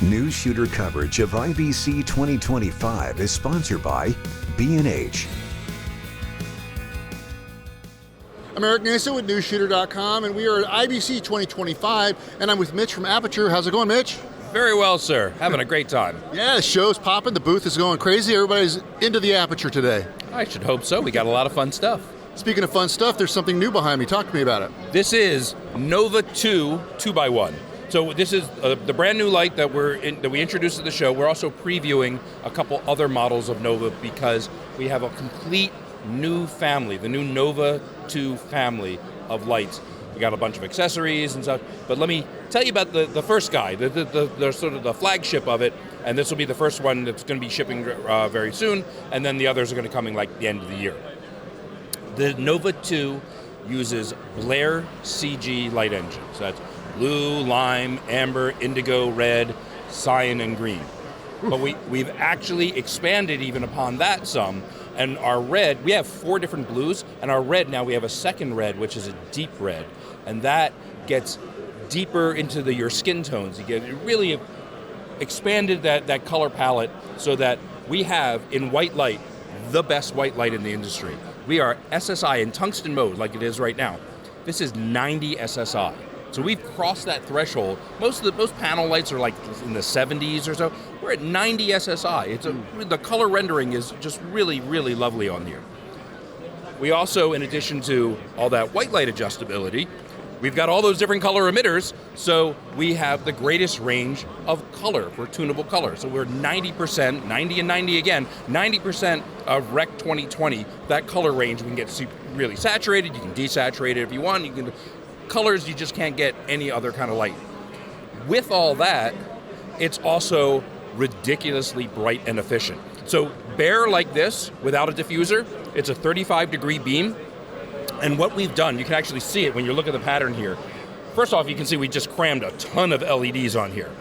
Newsshooter coverage of IBC 2025 is sponsored by B&H. I'm Eric Naso with Newsshooter.com, and we are at IBC 2025, and I'm with Mitch from Aputure. How's it going, Mitch? Very well, sir. Having a great time. Yeah, the show's popping. The booth is going crazy. Everybody's into the Aputure today. I should hope so. We got a lot of fun stuff. Speaking of fun stuff, there's something new behind me. Talk to me about it. This is Nova 2 2x1. So this is the brand new light that we introduced at the show. We're also previewing a couple other models of Nova because we have a complete new family, the new Nova 2 family of lights. We got a bunch of accessories and stuff, but let me tell you about the first guy, the sort of the flagship of it, and this will be the first one that's going to be shipping very soon, and then the others are going to come in like the end of the year. The Nova 2 uses Blair CG light engines. So that's blue, lime, amber, indigo, red, cyan, and green. But we've actually expanded even upon that some, and our red, we have 4 different blues, and our red now we have a second red, which is a deep red, and that gets deeper into your skin tones. You get really expanded that color palette so that we have in white light the best white light in the industry. We are SSI in tungsten mode like it is right now. This is 90 SSI. So we've crossed that threshold. Most panel lights are like in the 70s or so. We're at 90 SSI. The color rendering is just really, really lovely on here. We also, in addition to all that white light adjustability, we've got all those different color emitters, so we have the greatest range of color for tunable color. So we're 90%, 90 and 90 again, 90% of Rec 2020, that color range. We can get really saturated, you can desaturate it if you want, you can colors you just can't get any other kind of light. With all that, it's also ridiculously bright and efficient. So bare like this, without a diffuser, it's a 35-degree beam. And what we've done, you can actually see it when you look at the pattern here. First off, you can see we just crammed a ton of LEDs on here.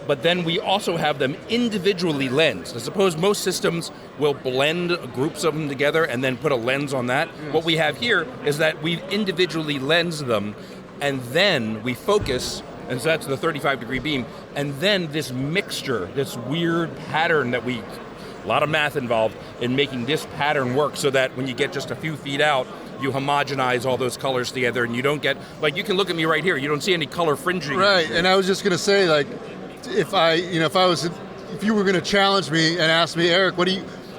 But then we also have them individually lensed. I suppose most systems will blend groups of them together and then put a lens on that. Yes. What we have here is that we've individually lensed them, and then we focus, and so that's the 35-degree beam, and then this mixture, this weird pattern that a lot of math involved in making this pattern work so that when you get just a few feet out, you homogenize all those colors together and you don't get, like you can look at me right here, you don't see any color fringing. Right, and I was just gonna say, like, if you were gonna challenge me and ask me, Eric,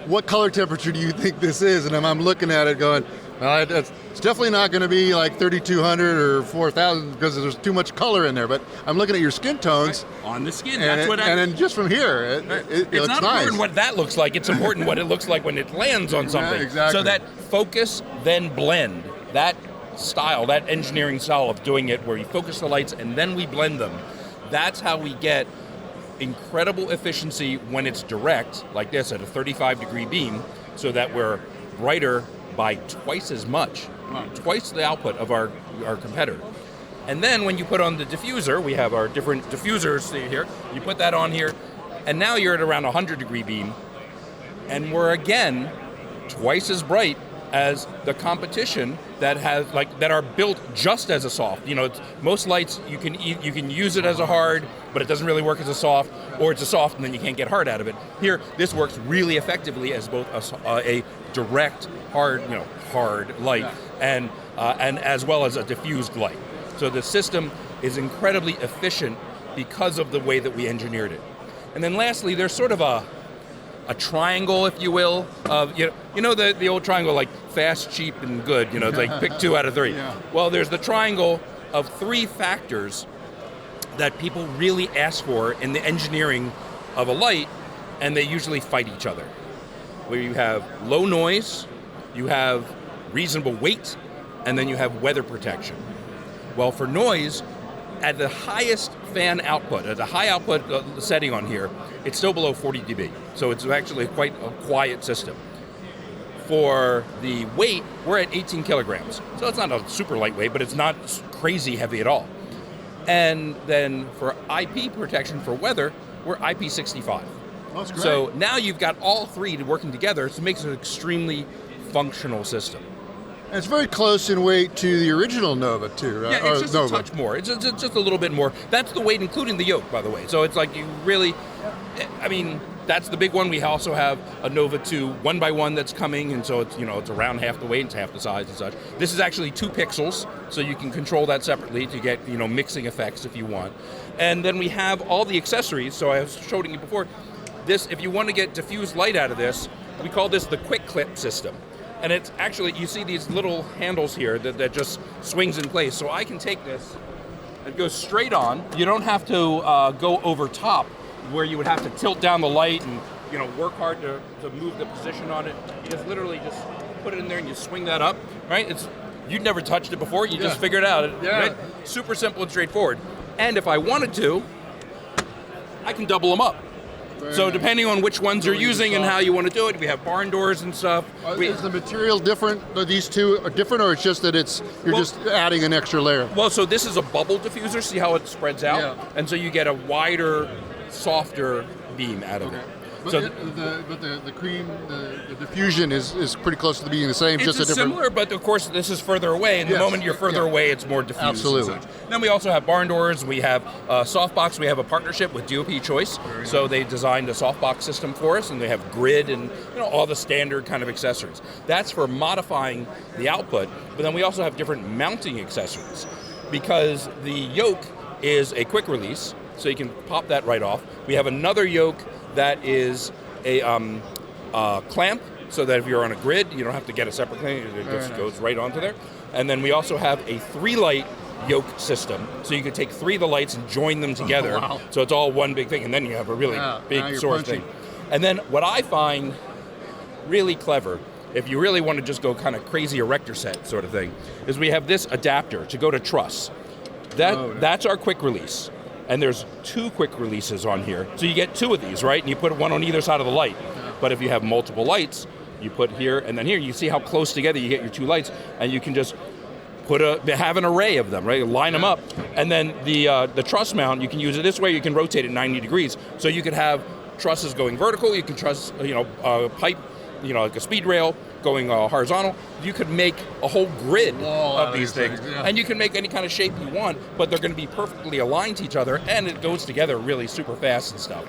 what color temperature do you think this is? And I'm looking at it going, well, it's definitely not gonna be like 3,200 or 4,000 because there's too much color in there, but I'm looking at your skin tones. Right. On the skin, and then just from here, it looks not nice. Important what that looks like, it's important what it looks like when it lands on something. Yeah, exactly. So that focus, then blend, that style, that engineering style of doing it where you focus the lights and then we blend them, that's how we get incredible efficiency when it's direct, like this at a 35-degree beam, so that we're brighter by twice as much, twice the output of our competitor. And then when you put on the diffuser, we have our different diffusers here, you put that on here, and now you're at around a 100-degree beam, and we're again twice as bright as the competition that are built just as a soft. You know, most lights you can use it as a hard, but it doesn't really work as a soft, or it's a soft and then you can't get hard out of it. Here, this works really effectively as both a direct hard light, and as well as a diffused light. So the system is incredibly efficient because of the way that we engineered it. And then lastly, there's sort of a triangle, if you will, of you know the old triangle, like fast, cheap, and good. You know, it's like pick 2 out of 3. Yeah. Well, there's the triangle of 3 factors that people really ask for in the engineering of a light, and they usually fight each other. Where you have low noise, you have reasonable weight, and then you have weather protection. Well, for noise, at the highest fan output, at the high output setting on here, it's still below 40 dB. So it's actually quite a quiet system. For the weight, we're at 18 kilograms. So it's not a super lightweight, but it's not crazy heavy at all. And then for IP protection for weather, we're IP65. That's great. So now you've got all 3 working together, so it makes an extremely functional system. And it's very close in weight to the original Nova too, right? Yeah, it's just a touch more. It's just a little bit more. That's the weight, including the yoke, by the way. So it's like you really, I mean, that's the big one. We also have a Nova 2 1x1 that's coming, and so it's, it's around half the weight, it's half the size and such. This is actually 2 pixels, so you can control that separately to get, mixing effects if you want. And then we have all the accessories. So I was showing you before, this, if you want to get diffused light out of this, we call this the quick clip system. And it's actually, you see these little handles here that just swings in place. So I can take this, it goes straight on. You don't have to go over top, where you would have to tilt down the light and work hard to move the position on it. You just literally just put it in there and you swing that up, right? You'd never touched it before, you just figured it out, right? Super simple and straightforward. And if I wanted to, I can double them up. So depending on which ones you're using and how you want to do it, we have barn doors and stuff. Is the material different? These two are different, or it's just that you're just adding an extra layer? Well, so this is a bubble diffuser. See how it spreads out? Yeah. And so you get a wider, softer beam out of it. But the cream, the diffusion is pretty close to being the same. It's just a different. Similar, but of course this is further away, and the moment you're further away, it's more diffused. Absolutely. Then we also have barn doors. We have softbox. We have a partnership with DOP Choice, so they designed a softbox system for us, and they have grid and all the standard kind of accessories. That's for modifying the output. But then we also have different mounting accessories, because the yoke is a quick release, so you can pop that right off. We have another yoke that is a clamp, so that if you're on a grid, you don't have to get a separate thing. It just goes right onto there. And then we also have a 3-light yoke system, so you can take 3 of the lights and join them together. Wow. So it's all one big thing, and then you have a really big source thing. And then what I find really clever, if you really want to just go kind of crazy erector set sort of thing, is we have this adapter to go to truss. That's our quick release. And there's 2 quick releases on here. So you get 2 of these, right? And you put one on either side of the light. But if you have multiple lights, you put here and then here. You see how close together you get your 2 lights, and you can just have an array of them, right? Line them up. And then the truss mount, you can use it this way. You can rotate it 90 degrees. So you could have trusses going vertical. You can truss, pipe, like a speed rail going horizontal. You could make a whole grid of these things. And you can make any kind of shape you want, but they're going to be perfectly aligned to each other, and it goes together really super fast and stuff.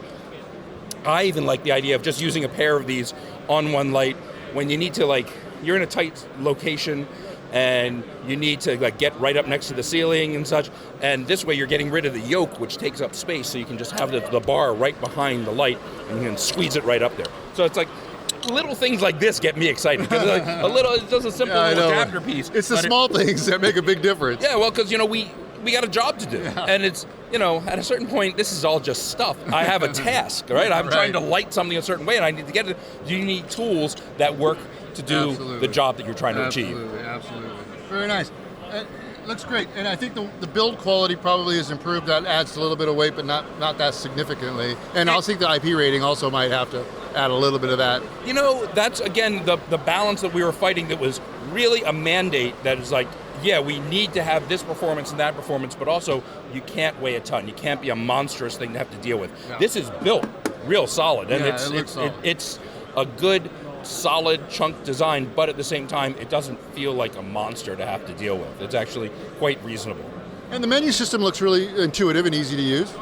I even like the idea of just using a pair of these on one light when you need to, you're in a tight location and you need to get right up next to the ceiling and such, and this way you're getting rid of the yoke, which takes up space, so you can just have the bar right behind the light and you can squeeze it right up there. So it's like little things like this get me excited, because it's just a simple little adapter piece. It's the small things that make a big difference. Yeah, well, because we got a job to do, and it's at a certain point this is all just stuff. I have a task, right? I'm trying to light something a certain way, and I need to get it. You need tools that work to do the job that you're trying to achieve. Absolutely. Very nice. Looks great, and I think the build quality probably has improved. That adds a little bit of weight, but not that significantly. And I think the IP rating also might have to add a little bit of that. That's again the balance that we were fighting. That was really a mandate that is we need to have this performance and that performance, but also you can't weigh a ton. You can't be a monstrous thing to have to deal with. Yeah. This is built real solid, and it's a good, solid chunk design, but at the same time, it doesn't feel like a monster to have to deal with. It's actually quite reasonable. And the menu system looks really intuitive and easy to use.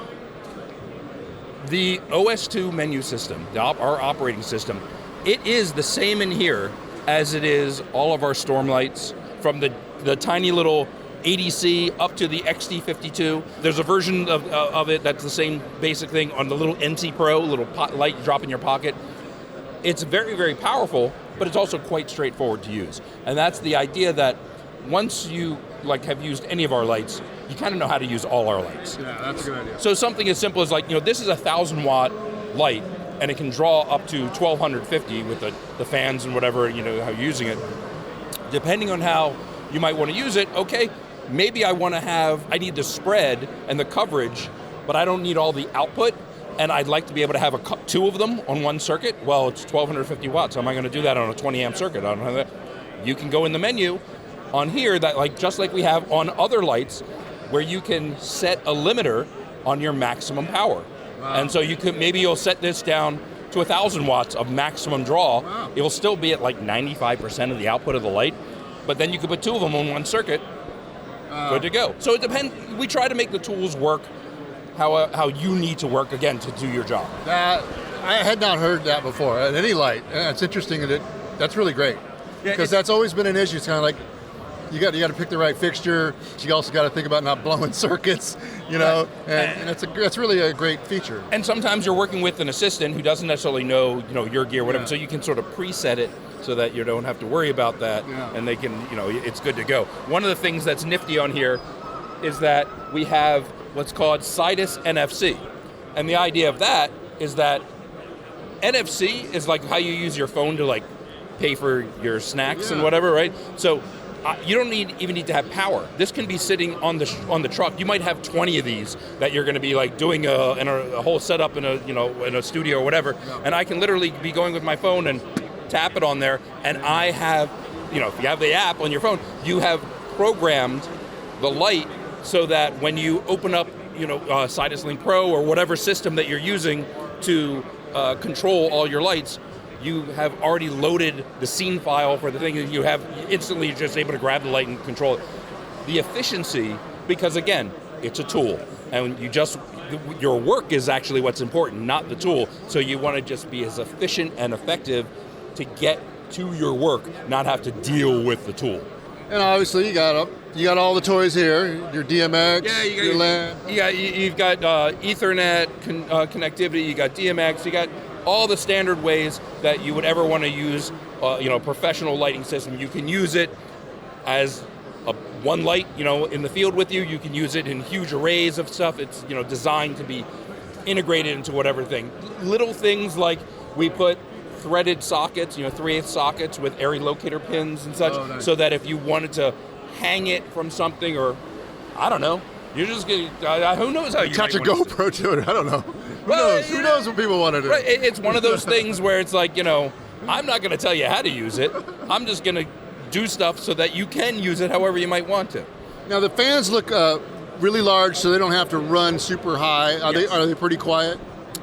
The OS2 menu system, our operating system, it is the same in here as it is all of our storm lights, from the tiny little ADC up to the XT52. There's a version of it that's the same basic thing on the little NT Pro, little light you drop in your pocket. It's very, very powerful, but it's also quite straightforward to use. And that's the idea that once you have used any of our lights, you kind of know how to use all our lights. Yeah, that's a good idea. So something as simple as this is a 1,000-watt light, and it can draw up to 1,250 with the fans and whatever, how you're using it. Depending on how you might want to use it, okay, maybe I need the spread and the coverage, but I don't need all the output. And I'd like to be able to have 2 of them on one circuit. Well, it's 1,250 watts. How am I going to do that on a 20-amp circuit? I don't have that. You can go in the menu on here, that just like we have on other lights, where you can set a limiter on your maximum power. Wow. And so you'll set this down to 1,000 watts of maximum draw. Wow. It'll still be at 95% of the output of the light. but then you could put 2 of them on one circuit, good to go. So it depends. We try to make the tools work how you need to work, again, to do your job. I had not heard that before at any light. It's interesting that's really great. Because that's always been an issue. It's kind of like, you got to pick the right fixture. You also got to think about not blowing circuits, and that's really a great feature. And sometimes you're working with an assistant who doesn't necessarily know, your gear, whatever. So you can sort of preset it so that you don't have to worry about that, and they can, it's good to go. One of the things that's nifty on here is that we have what's called Situs NFC, and the idea of that is that NFC is like how you use your phone to pay for your snacks and whatever, right? So you don't even need to have power. This can be sitting on the truck. You might have 20 of these that you're going to be doing a whole setup in a studio or whatever, and I can literally be going with my phone and tap it on there, and I have, if you have the app on your phone, you have programmed the light so that when you open up, Situs Link Pro or whatever system that you're using to control all your lights, you have already loaded the scene file for the thing, and you have instantly just able to grab the light and control it. The efficiency, because again, it's a tool, and your work is actually what's important, not the tool. So you want to just be as efficient and effective to get to your work, not have to deal with the tool. And obviously, you got all the toys here. Your DMX, your LAN. Yeah, you've got Ethernet connectivity. You got DMX. You got all the standard ways that you would ever want to use, a professional lighting system. You can use it as one light, in the field with you. You can use it in huge arrays of stuff. It's, designed to be integrated into whatever thing. Little things like we put threaded sockets, 3/8 sockets with area locator pins and such, so that if you wanted to hang it from something, or I don't know, you're just getting, who knows how you attach a GoPro to it. I don't know. Who knows what people want to do? Right. It's one of those things where it's like, I'm not going to tell you how to use it. I'm just going to do stuff so that you can use it however you might want to. Now the fans look really large, so they don't have to run super high. Are they pretty quiet?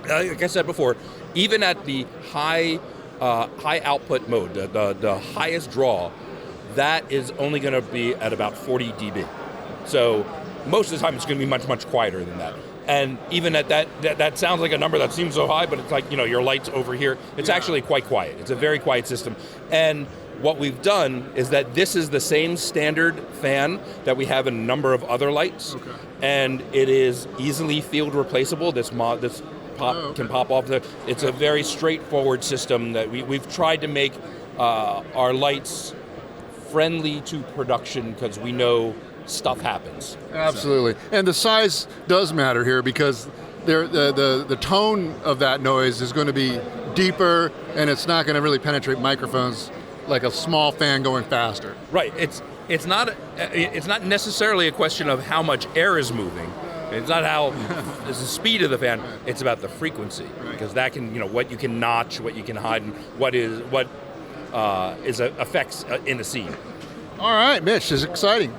Like I said before, even at the high output mode, the highest draw, that is only going to be at about 40 dB. So most of the time it's going to be much, much quieter than that. And even at that sounds like a number that seems so high, but it's like, your light's over here. It's actually quite quiet. It's a very quiet system. And what we've done is that this is the same standard fan that we have in a number of other lights. Okay. And it is easily field replaceable. This can pop off. It's a very straightforward system that we've tried to make our lights friendly to production, because we know stuff happens. Absolutely. So. And the size does matter here, because the tone of that noise is going to be deeper, and it's not going to really penetrate microphones like a small fan going faster. Right. It's not necessarily a question of how much air is moving. It's not it's the speed of the fan. It's about the frequency, because that can, what you can notch, what you can hide, and what is effects in a scene. All right, Mitch, this is exciting.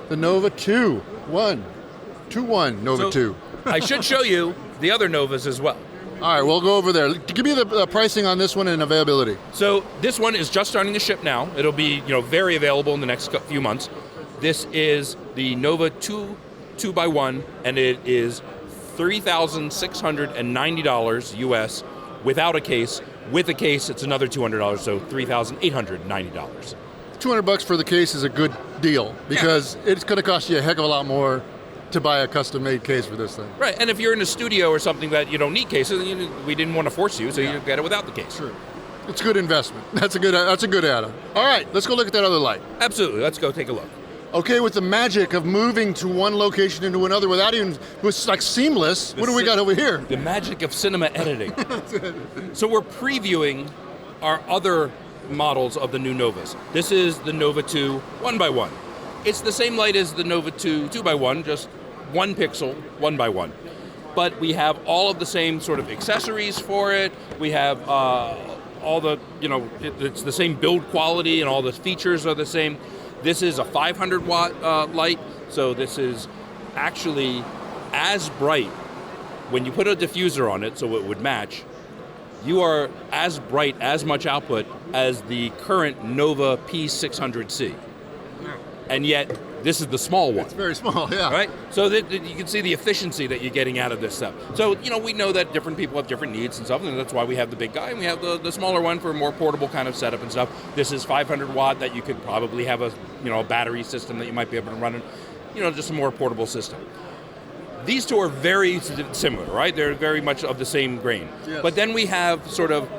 The Nova 2.1 Nova 2. I should show you the other Novas as well. All right, we'll go over there. Give me the pricing on this one and availability. So this one is just starting to ship now. It'll be very available in the next few months. This is the Nova 2x1, and it is $3,690 US without a case. With a case, it's another $200, so $3,890. $200 for the case is a good deal, because it's going to cost you a heck of a lot more to buy a custom-made case for this thing. Right, and if you're in a studio or something that you don't need cases, we didn't want to force you, so you get it without the case. Sure. It's a good investment. That's a good add-on. All right, let's go look at that other light. Absolutely, let's go take a look. Okay, with the magic of moving to one location into another without even, it's like seamless. What do we got over here? The magic of cinema editing. So we're previewing our other models of the new Novas. This is the Nova 2 1x1. It's the same light as the Nova 2 2x1, just 1 pixel 1x1. But we have all of the same sort of accessories for it. We have all the, it's the same build quality, and all the features are the same. This is a 500 watt light, so this is actually as bright. When you put a diffuser on it, so it would match, you are as bright, as much output as the current Nova P600C. and yet this is the small one. It's very small, yeah. Right? So that you can see the efficiency that you're getting out of this stuff. So, we know that different people have different needs and stuff, and that's why we have the big guy, and we have the smaller one for a more portable kind of setup and stuff. This is 500 watt that you could probably have a battery system that you might be able to run in, just a more portable system. These two are very similar, right? They're very much of the same grain. Yes. But then we have sort of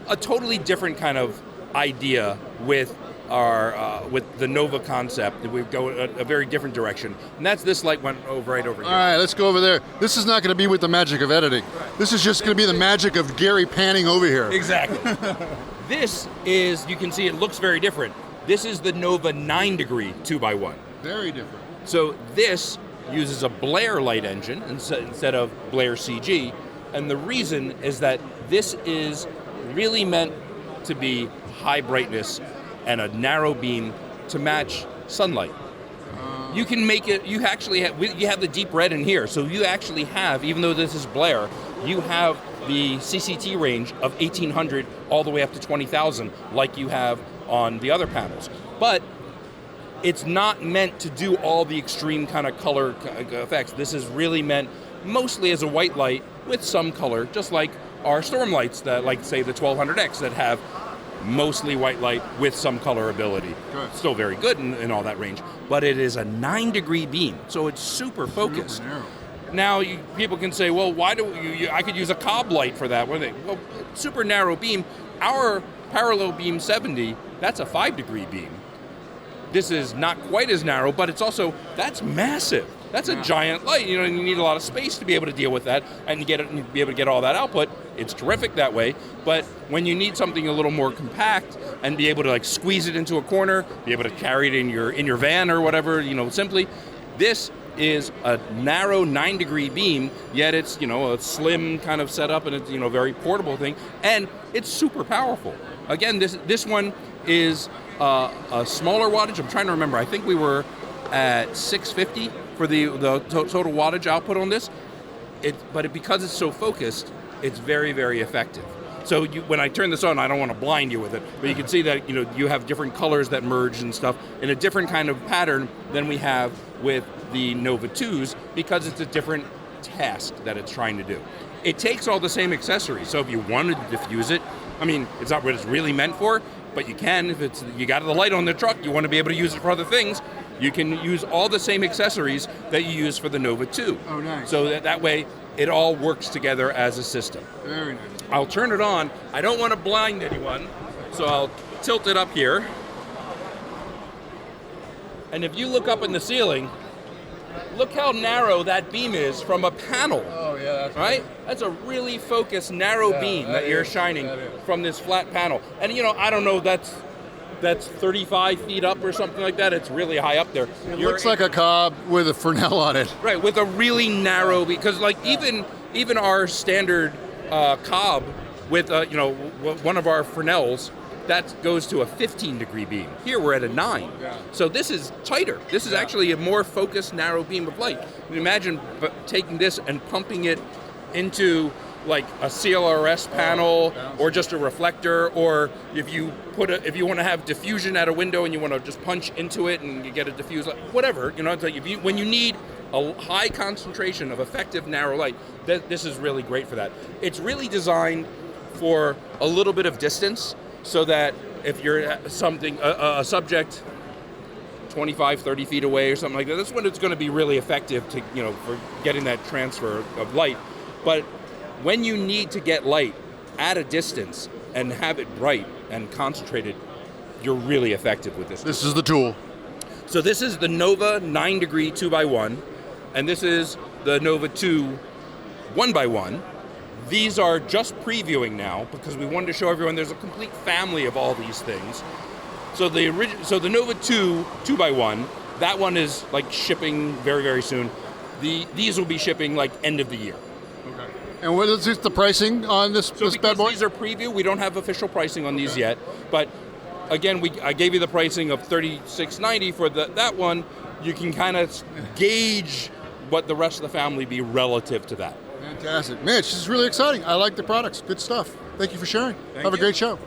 a totally different kind of idea with our with the Nova concept. We go a very different direction, and that's this light went right over here. All right, let's go over there. This is not going to be with the magic of editing. This is just going to be the magic of Gary panning over here. Exactly. This is, you can see it looks very different. This is the Nova 9 degree 2x1. Very different. So this uses a Blair light engine instead of Blair CG, and the reason is that this is really meant to be high brightness and a narrow beam to match sunlight. You can make it, you have the deep red in here, so you actually have, even though this is Blair, you have the CCT range of 1800 all the way up to 20,000 like you have on the other panels. But it's not meant to do all the extreme kind of color effects. This is really meant mostly as a white light with some color, just like our storm lights that, like say the 1200X, that have mostly white light with some color ability. Good. Still very good in all that range, but it is a 9 degree beam, so it's super focused. Super narrow. Now, people can say, well, why do I could use a cob light for that? Well, super narrow beam. Our parallel beam 70, that's a 5 degree beam. This is not quite as narrow, but that's massive. That's a giant light. You need a lot of space to be able to deal with that and be able to get all that output. It's terrific that way. But when you need something a little more compact and be able to squeeze it into a corner, be able to carry it in your van or whatever, simply, this is a narrow 9 degree beam, yet it's a slim kind of setup, and it's a very portable thing, and it's super powerful. Again, this one is a smaller wattage. I'm trying to remember. I think we were at 650 for the total wattage output on this. But because it's so focused, it's very, very effective. So when I turn this on, I don't want to blind you with it, but you can see that you have different colors that merge and stuff in a different kind of pattern than we have with the Nova 2s, because it's a different task that it's trying to do. It takes all the same accessories, so if you wanted to diffuse it, it's not what it's really meant for, but you can. If you got the light on the truck, you want to be able to use it for other things, you can use all the same accessories that you use for the Nova 2. Oh, nice. So that way, it all works together as a system. Very nice. I'll turn it on. I don't want to blind anyone, so I'll tilt it up here. And if you look up in the ceiling, look how narrow that beam is from a panel. Oh, yeah, that's right. That's a really focused, narrow beam that you're shining from this flat panel. And I don't know, that's 35 feet up or something like that. It's really high up there. It looks like a cob with a Fresnel on it. Right, with a really narrow, because even our standard cob with one of our Fresnels, that goes to a 15 degree beam. Here we're at a 9. Yeah. So this is tighter. This is actually a more focused, narrow beam of light. You imagine taking this and pumping it into like a CLRS panel or just a reflector, or if you want to have diffusion at a window and you want to just punch into it and you get a diffuse light, whatever, when you need a high concentration of effective narrow light, this is really great for that. It's really designed for a little bit of distance, so that if you're a subject 25, 30 feet away or something like that, that's when it's going to be really effective to, for getting that transfer of light. But when you need to get light at a distance and have it bright and concentrated, you're really effective with this. This is the tool. So this is the Nova 9 degree 2x1, and this is the Nova 2 1x1. These are just previewing now because we wanted to show everyone there's a complete family of all these things. So the Nova 2 2x1, that one is like shipping very, very soon. These will be shipping like end of the year. Okay. And what is the pricing on this bad boy? These are preview. We don't have official pricing on these yet, but again, I gave you the pricing of $36.90 for that one. You can kind of gauge what the rest of the family be relative to that. Fantastic. Mitch, this is really exciting. I like the products. Good stuff. Thank you for sharing. Have a great show.